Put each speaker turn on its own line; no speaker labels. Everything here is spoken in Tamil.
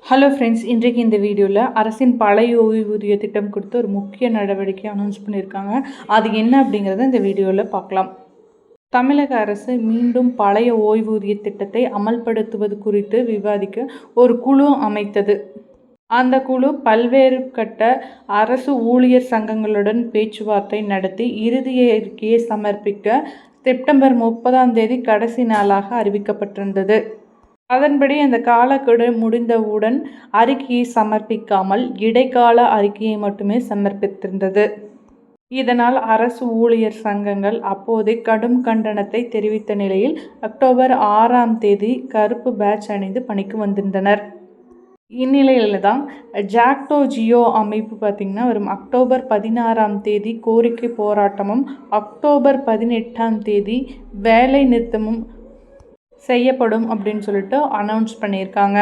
ஹலோ ஃப்ரெண்ட்ஸ், இன்றைக்கு இந்த வீடியோவில் அரசின் பழைய ஓய்வூதிய திட்டம் கொடுத்து ஒரு முக்கிய நடவடிக்கை அனௌன்ஸ் பண்ணியிருக்காங்க. அது என்ன அப்படிங்கிறத இந்த வீடியோவில் பார்க்கலாம். தமிழக அரசு மீண்டும் பழைய ஓய்வூதிய திட்டத்தை அமல்படுத்துவது குறித்து விவாதிக்க ஒரு குழு அமைத்தது. அந்த குழு பல்வேறு கட்ட அரசு ஊழியர் சங்கங்களுடன் பேச்சுவார்த்தை நடத்தி இறுதி அறிக்கையை சமர்ப்பிக்க செப்டம்பர் 30 கடைசி நாளாக அறிவிக்கப்பட்டிருந்தது. அதன்படி அந்த காலக்கெடு முடிந்தவுடன் அறிக்கையை சமர்ப்பிக்காமல் இடைக்கால அறிக்கையை மட்டுமே சமர்ப்பித்திருந்தது. இதனால் அரசு ஊழியர் சங்கங்கள் அப்போதே கடும் கண்டனத்தை தெரிவித்த நிலையில் அக்டோபர் 6 கருப்பு பேட்ஜ் அணிந்து பணிக்கு வந்திருந்தனர். இந்நிலையில் தான் ஜாக்டோ ஜியோ அமைப்பு வரும் அக்டோபர் 16 கோரிக்கை போராட்டமும் அக்டோபர் 18 வேலை நிறுத்தமும் செய்யப்படும் அப்படின்னு சொல்லிட்டு அனௌன்ஸ் பண்ணியிருக்காங்க.